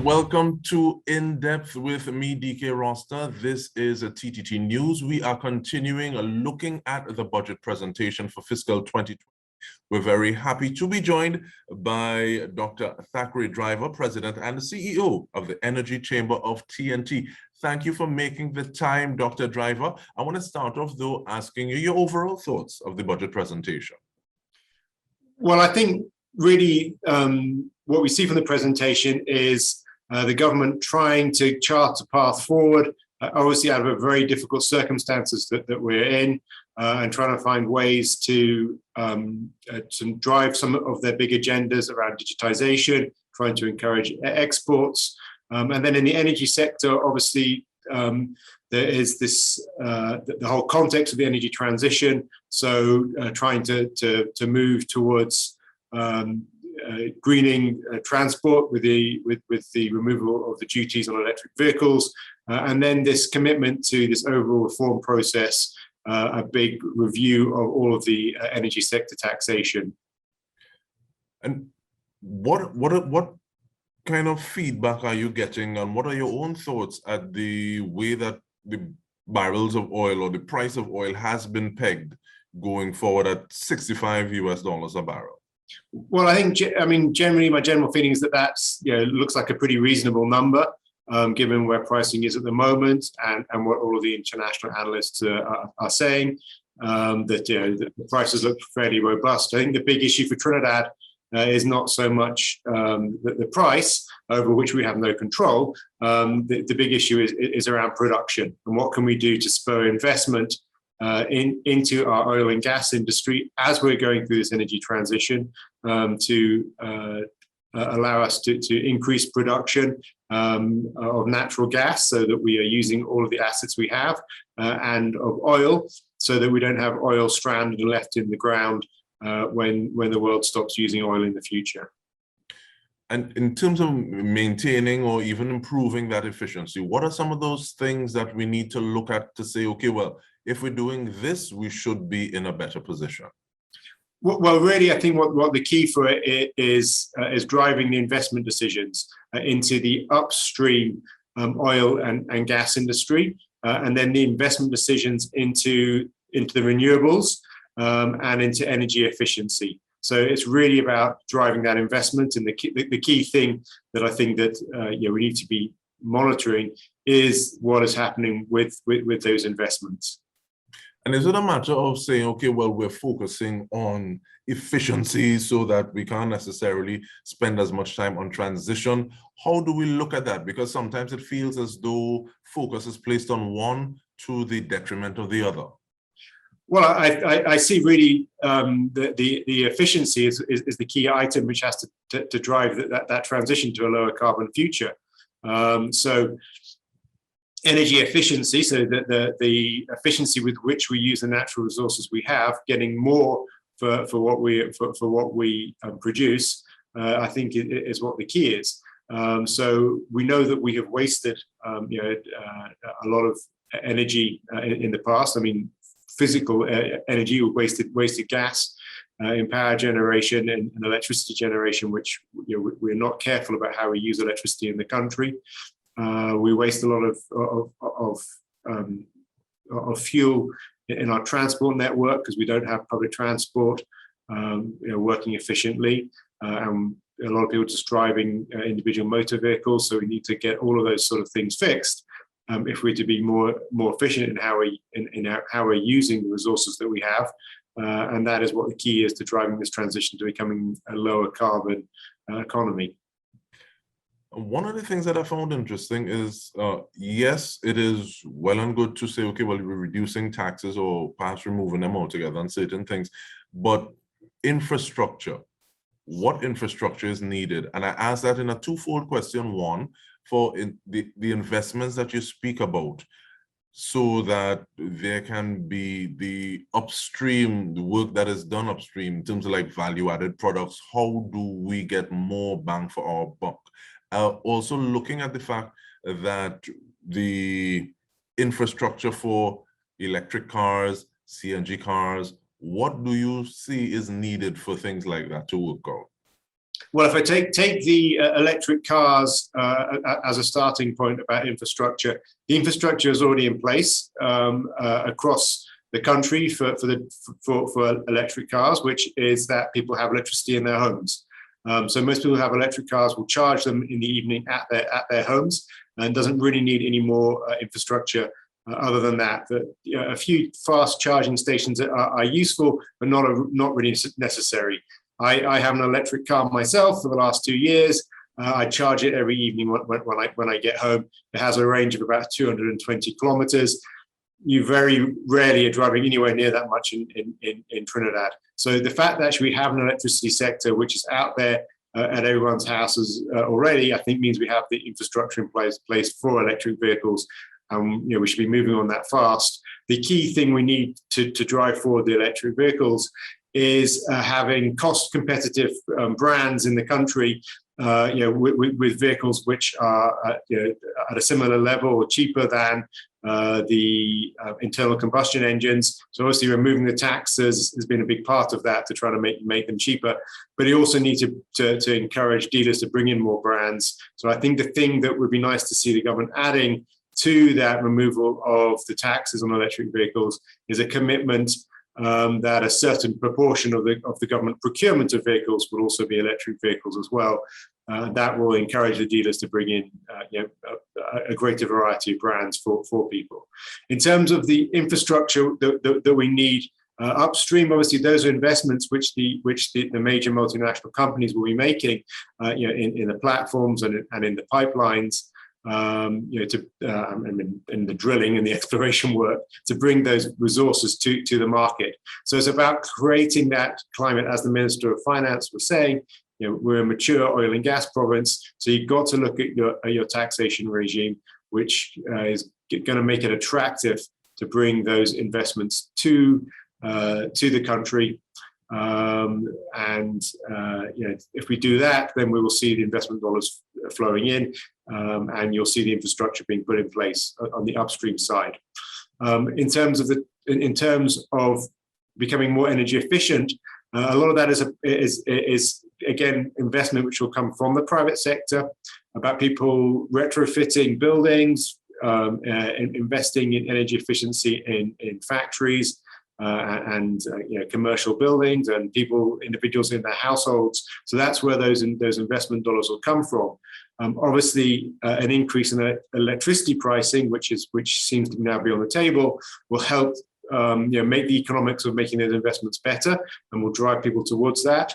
Welcome to In Depth with me, Dike Rostant. This is a TTT News. We are continuing looking at the budget presentation for fiscal 2020. We're very happy to be joined by Dr. Thackwray Driver, President and CEO of the Energy Chamber of TNT. Thank you for making the time, Dr. Driver. I want to start off, though, asking you your overall thoughts of the budget presentation. Well, I think really what we see from the presentation is the government trying to chart a path forward, obviously out of a very difficult circumstances that we're in, and trying to find ways to drive some of their big agendas around digitization, trying to encourage exports. And then in the energy sector, obviously, there is this the whole context of the energy transition. So trying to move towards greening transport with the removal of the duties on electric vehicles, and then this commitment to this overall reform process, a big review of all of the energy sector taxation. And what kind of feedback are you getting, and what are your own thoughts at the way that the barrels of oil or the price of oil has been pegged going forward at $65 a barrel? Well, I mean, generally, my general feeling is that that's, looks like a pretty reasonable number, given where pricing is at the moment and what all of the international analysts are saying, that the prices look fairly robust. I think the big issue for Trinidad is not so much the price, over which we have no control. The big issue is around production, and what can we do to spur investment into our oil and gas industry as we're going through this energy transition, to allow us to increase production of natural gas, so that we are using all of the assets we have, and of oil, so that we don't have oil stranded and left in the ground when the world stops using oil in the future. And in terms of maintaining or even improving that efficiency, what are some of those things that we need to look at to say, okay, well, if we're doing this, we should be in a better position? Well, really, I think what the key for it is driving the investment decisions into the upstream oil and gas industry, and then the investment decisions into the renewables and into energy efficiency. So it's really about driving that investment, and the key thing that I think that we need to be monitoring is what is happening with those investments. And is it a matter of saying, okay, well, we're focusing on efficiency so that we can't necessarily spend as much time on transition? How do we look at that? Because sometimes it feels as though focus is placed on one to the detriment of the other. Well, I see really the efficiency is the key item, which has to drive that transition to a lower carbon future. So energy efficiency, so that the efficiency with which we use the natural resources we have, getting more for what we produce, I think is what the key is. So we know that we have wasted a lot of energy in the past. I mean, physical energy, we wasted gas in power generation and electricity generation, which we're not careful about how we use electricity in the country. We waste a lot of fuel in our transport network because we don't have public transport working efficiently, and a lot of people just driving individual motor vehicles. So we need to get all of those sort of things fixed if we're to be more efficient in how we're using the resources that we have, and that is what the key is to driving this transition to becoming a lower carbon economy. One of the things that I found interesting is, yes, it is well and good to say, okay, well, we're reducing taxes or perhaps removing them altogether on certain things, but infrastructure, what infrastructure is needed? And I ask that in a twofold question. One, for the investments that you speak about, so that there can be the upstream, the work that is done upstream in terms of like value-added products. How do we get more bang for our buck? Also looking at the fact that the infrastructure for electric cars, CNG cars, what do you see is needed for things like that to work out? Well, if I take the electric cars as a starting point about infrastructure, the infrastructure is already in place across the country for electric cars, which is that people have electricity in their homes. So most people who have electric cars will charge them in the evening at their homes, and doesn't really need any more infrastructure other than that. A few fast charging stations are useful, but not really necessary. I have an electric car myself for the last 2 years. I charge it every evening when I get home. It has a range of about 220 kilometers. You very rarely are driving anywhere near that much in Trinidad. So the fact that we have an electricity sector which is out there at everyone's houses already, I think means we have the infrastructure in place for electric vehicles. We should be moving on that fast. The key thing we need to drive forward the electric vehicles is having cost competitive brands in the country, with vehicles which are at a similar level or cheaper than the internal combustion engines. So obviously removing the taxes has been a big part of that, to try to make them cheaper. But you also need to encourage dealers to bring in more brands. So I think the thing that would be nice to see the government adding to that removal of the taxes on electric vehicles is a commitment that a certain proportion of the government procurement of vehicles will also be electric vehicles as well. That will encourage the dealers to bring in a greater variety of brands for people. In terms of the infrastructure that we need upstream, obviously those are investments which the major multinational companies will be making in the platforms and in the pipelines. In the drilling and the exploration work to bring those resources to the market. So it's about creating that climate, as the Minister of Finance was saying. We're a mature oil and gas province, so you've got to look at your taxation regime, which is going to make it attractive to bring those investments to the country. If we do that, then we will see the investment dollars flowing in, and you'll see the infrastructure being put in place on the upstream side. In terms of becoming more energy efficient, a lot of that is again investment which will come from the private sector, about people retrofitting buildings, investing in energy efficiency in factories. And commercial buildings and individuals in their households. So that's where those investment dollars will come from. Obviously, an increase in electricity pricing, which seems to now be on the table, will help make the economics of making those investments better, and will drive people towards that.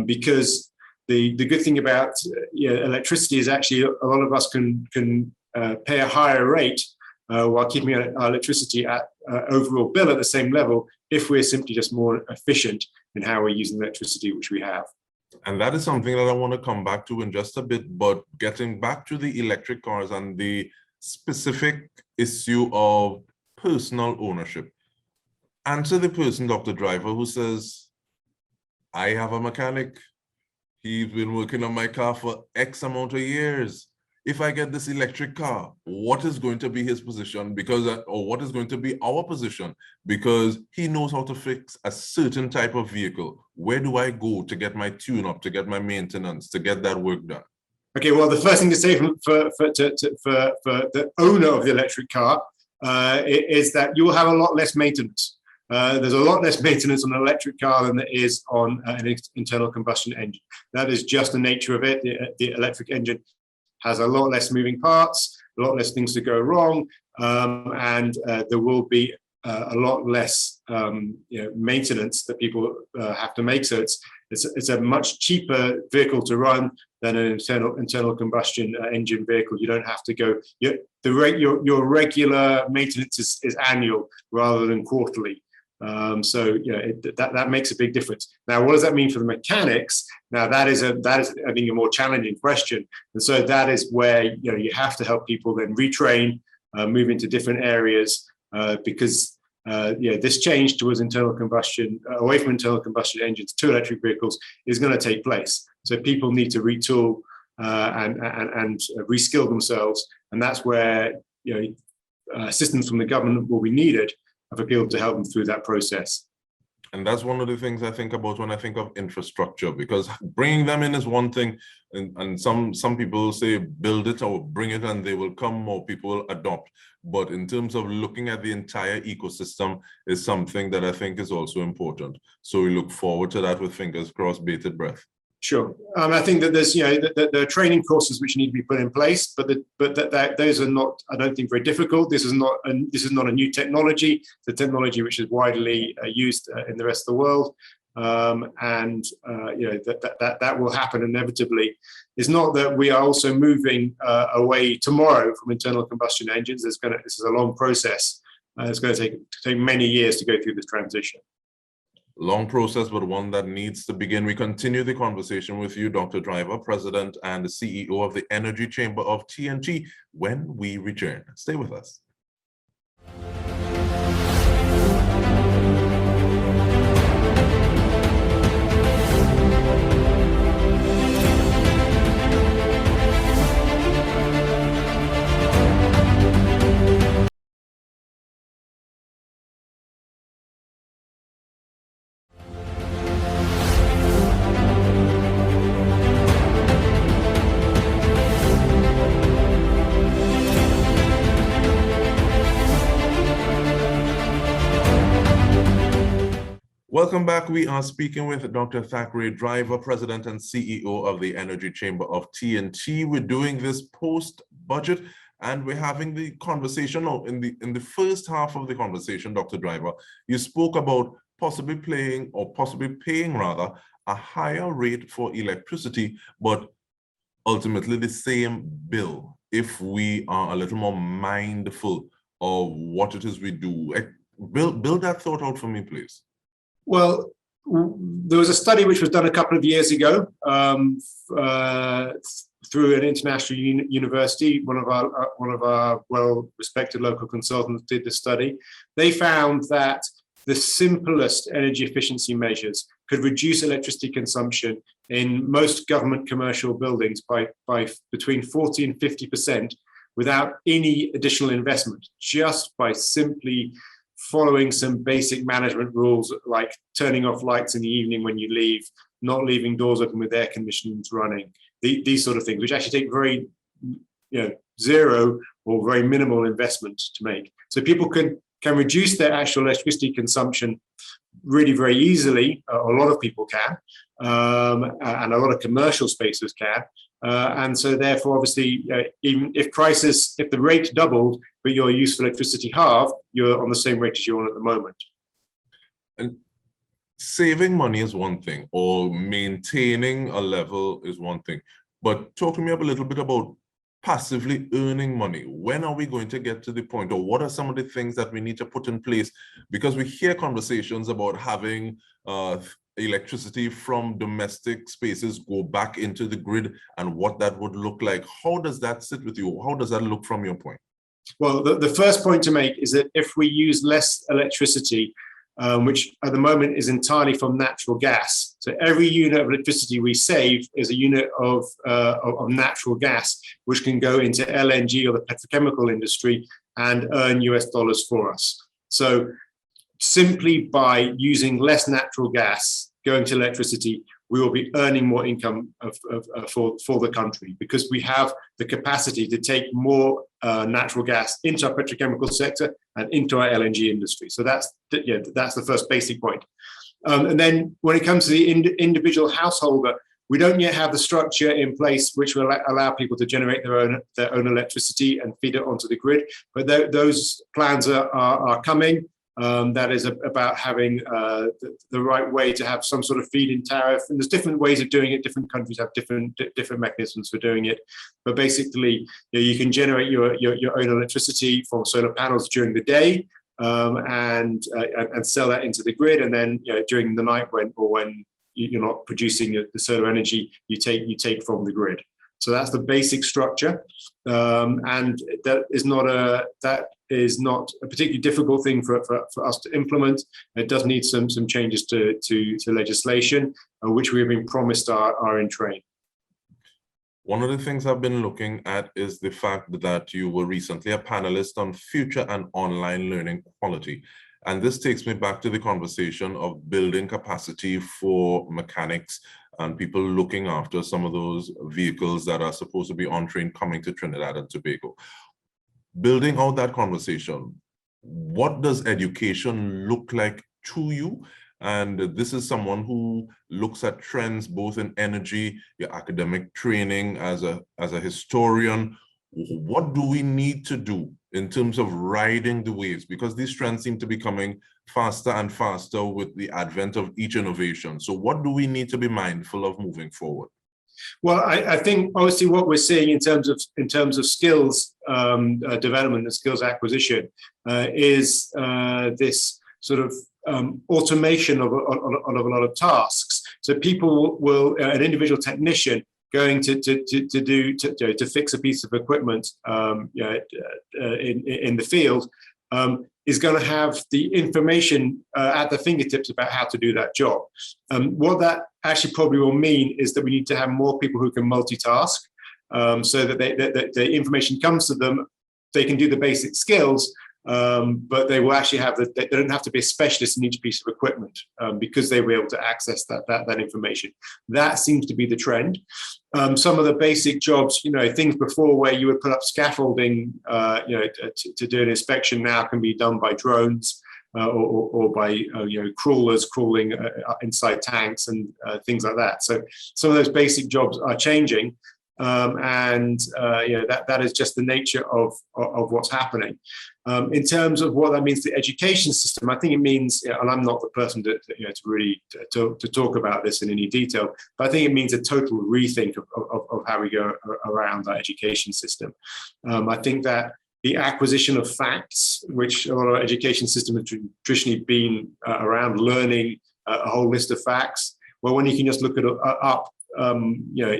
Because the good thing about electricity is actually a lot of us can pay a higher rate while keeping our electricity at overall bill at the same level, if we're simply just more efficient in how we're using electricity, which we have. And that is something that I want to come back to in just a bit, but getting back to the electric cars and the specific issue of personal ownership. Answer the person, Dr. Driver, who says, I have a mechanic. He's been working on my car for X amount of years. If I get this electric car, what is going to be his position? Or what is going to be our position? Because he knows how to fix a certain type of vehicle. Where do I go to get my tune-up, to get my maintenance, to get that work done? Okay, well, the first thing to say for the owner of the electric car is that you will have a lot less maintenance. There's a lot less maintenance on an electric car than there is on an internal combustion engine. That is just the nature of it. The electric engine has a lot less moving parts, a lot less things to go wrong, and there will be a lot less maintenance that people have to make. So it's a much cheaper vehicle to run than an internal combustion engine vehicle. You don't have to go. Your regular maintenance is annual rather than quarterly. That makes a big difference. Now, what does that mean for the mechanics? Now, that is I think a more challenging question, and so that is where you have to help people then retrain, move into different areas, because this change towards internal combustion, away from internal combustion engines to electric vehicles, is going to take place. So people need to retool and reskill themselves, and that's where assistance from the government will be needed for people to help them through that process. And that's one of the things I think about when I think of infrastructure, because bringing them in is one thing, and some people say build it or bring it and they will come, more people will adopt. But in terms of looking at the entire ecosystem is something that I think is also important. So we look forward to that with fingers crossed, bated breath. Sure. I think that there's, there are training courses which need to be put in place, but those are not, I don't think, very difficult. This is not a new technology. It's a technology which is widely used in the rest of the world, and that will happen inevitably. It's not that we are also moving away tomorrow from internal combustion engines. This is a long process. It's going to take many years to go through this transition. Long process, but one that needs to begin. We continue the conversation with you, Dr. Driver, President and the CEO of the Energy Chamber of TNT, when we return. Stay with us. Welcome back. We are speaking with Dr. Thackwray Driver, President and CEO of the Energy Chamber of TNT. We're doing this post-budget, and we're having the conversation. In the first half of the conversation, Dr. Driver, you spoke about possibly paying rather a higher rate for electricity, but ultimately the same bill if we are a little more mindful of what it is we do. Build that thought out for me, please. Well, there was a study which was done a couple of years ago through an international university. One of our well-respected local consultants did the study. They found that the simplest energy efficiency measures could reduce electricity consumption in most government commercial buildings by between 40 and 50% without any additional investment, just by simply following some basic management rules, like turning off lights in the evening when you leave, not leaving doors open with air conditionings running, these sort of things, which actually take very zero or very minimal investment to make. So people can reduce their actual electricity consumption really very easily. A lot of people can, and a lot of commercial spaces can. And so therefore, obviously, even if the rate doubled, but your use of electricity halved, you're on the same rate as you're on at the moment. And saving money is one thing, or maintaining a level is one thing. But talk to me a little bit about passively earning money. When are we going to get to the point, or what are some of the things that we need to put in place? Because we hear conversations about having electricity from domestic spaces go back into the grid and what that would look like. How does that sit with you? How does that look from your point? Well, the first point to make is that if we use less electricity, which at the moment is entirely from natural gas, so every unit of electricity we save is a unit of natural gas, which can go into LNG or the petrochemical industry and earn US dollars for us. So simply by using less natural gas going to electricity, we will be earning more income for the country, because we have the capacity to take more natural gas into our petrochemical sector and into our LNG industry. So that's the first basic point. And then when it comes to the individual householder, we don't yet have the structure in place which will allow people to generate their own electricity and feed it onto the grid. But those plans are coming. That is about having the right way to have some sort of feed-in tariff, and there's different ways of doing it. Different countries have different mechanisms for doing it, but basically, you can generate your own electricity from solar panels during the day, and sell that into the grid, and then during the night when you're not producing the solar energy, you take from the grid. So that's the basic structure, and that is not a particularly difficult thing for us to implement. It does need some changes to legislation, which we have been promised are in train. One of the things I've been looking at is the fact that you were recently a panelist on future and online learning quality. And this takes me back to the conversation of building capacity for mechanics and people looking after some of those vehicles that are supposed to be on train coming to Trinidad and Tobago. Building out that conversation, what does education look like to you? And this is someone who looks at trends both in energy, your academic training as a historian. What do we need to do in terms of riding the waves? Because these trends seem to be coming faster and faster with the advent of each innovation. So what do we need to be mindful of moving forward? Well, I think obviously what we're seeing in terms of skills development and skills acquisition is this sort of automation of a lot of tasks. So people will, an individual technician going to fix a piece of equipment in the field is going to have the information at the fingertips about how to do that job. What that actually probably will mean is that we need to have more people who can multitask, so that the information comes to them, they can do the basic skills, but they will actually have they don't have to be a specialist in each piece of equipment, because they will be able to access that information. That seems to be the trend. Some of the basic jobs, things before where you would put up scaffolding, to do an inspection now can be done by drones or by crawlers crawling inside tanks and things like that. So some of those basic jobs are changing. That is just the nature of what's happening. In terms of what that means to the education system, I think it means, and I'm not the person to really talk about this in any detail, but I think it means a total rethink of how we go around our education system. I think that the acquisition of facts, which a lot of our education system has traditionally been around learning a whole list of facts, well, when you can just look it up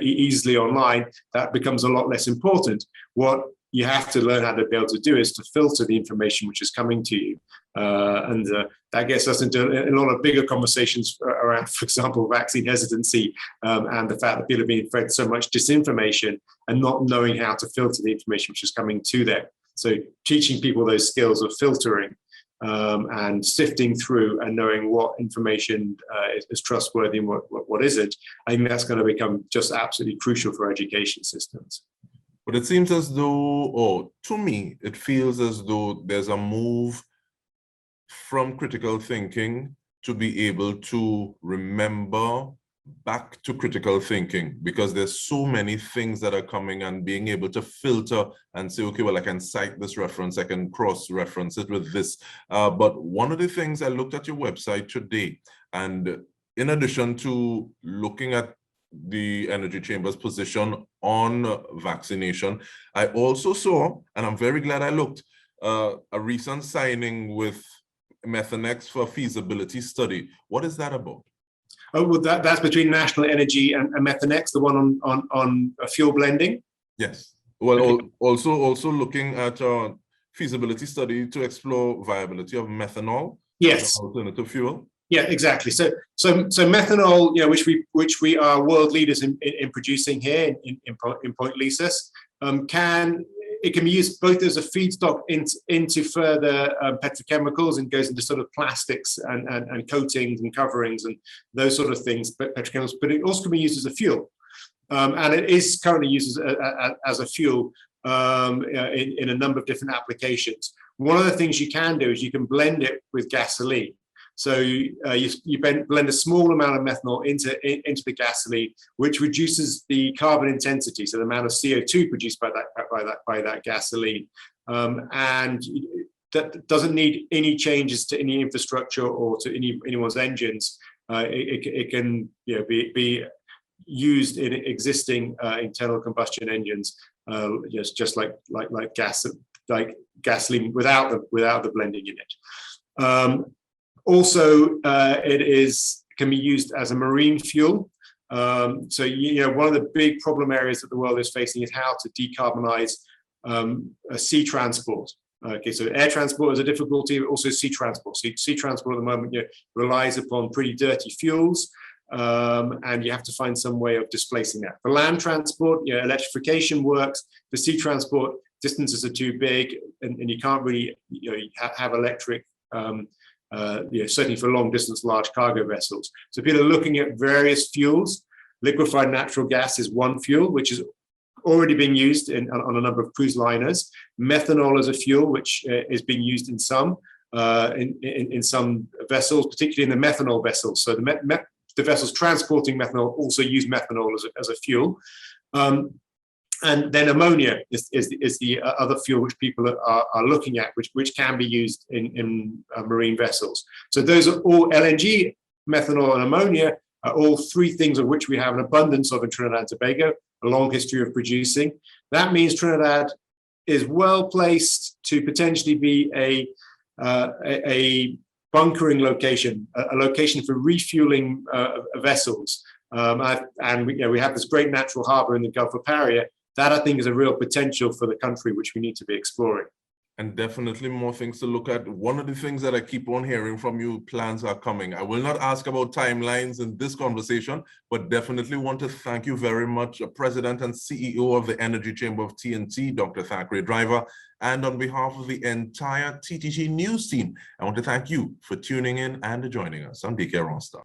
easily online, that becomes a lot less important. What you have to learn how to be able to do is to filter the information which is coming to you. That gets us into a lot of bigger conversations around, for example, vaccine hesitancy, and the fact that people are being fed so much disinformation and not knowing how to filter the information which is coming to them. So teaching people those skills of filtering and sifting through and knowing what information is trustworthy and what isn't, I think that's going to become just absolutely crucial for education systems. But it seems as though, or to me, it feels as though there's a move from critical thinking to be able to remember back to critical thinking, because there's so many things that are coming, and being able to filter and say, okay, well, I can cite this reference, I can cross-reference it with this. But one of the things, I looked at your website today, and in addition to looking at the Energy Chamber's position on vaccination, I also saw, and I'm very glad I looked, a recent signing with Methanex for feasibility study. What is that about? Oh, well, that's between National Energy and Methanex, the one on fuel blending? Yes. Well, okay. Also looking at a feasibility study to explore viability of methanol. Yes. As an alternative fuel. Yeah, exactly. So methanol, which we are world leaders in producing here in Point Lisas, can be used both as a feedstock into further petrochemicals, and goes into sort of plastics and coatings and coverings and those sort of things, petrochemicals. But it also can be used as a fuel, and it is currently used as a fuel in a number of different applications. One of the things you can do is you can blend it with gasoline. So you blend a small amount of methanol into the gasoline, which reduces the carbon intensity, so the amount of CO2 produced by that gasoline, and that doesn't need any changes to any infrastructure or to anyone's engines. It can be used in existing internal combustion engines, just like gasoline without the blending in it. Also, it can be used as a marine fuel. So, one of the big problem areas that the world is facing is how to decarbonize sea transport. Okay, so air transport is a difficulty, but also sea transport. So sea transport at the moment relies upon pretty dirty fuels, and you have to find some way of displacing that. For land transport, electrification works. For sea transport, distances are too big, and you can't really have electric certainly for long distance, large cargo vessels. So people are looking at various fuels. Liquefied natural gas is one fuel, which is already being used on a number of cruise liners. Methanol is a fuel, which is being used in some vessels, particularly in the methanol vessels. So the vessels transporting methanol also use methanol as a fuel. And then ammonia is the other fuel which people are looking at, which can be used in marine vessels. So those are all LNG, methanol, and ammonia are all three things of which we have an abundance of in Trinidad and Tobago, a long history of producing. That means Trinidad is well placed to potentially be a bunkering location, a location for refueling vessels. And we have this great natural harbor in the Gulf of Paria. That, I think, is a real potential for the country, which we need to be exploring. And definitely more things to look at. One of the things that I keep on hearing from you, plans are coming. I will not ask about timelines in this conversation, but definitely want to thank you very much, President and CEO of the Energy Chamber of TNT, Dr. Thackwray Driver. And on behalf of the entire TTT News team, I want to thank you for tuning in and joining us. I'm Dike Rostant.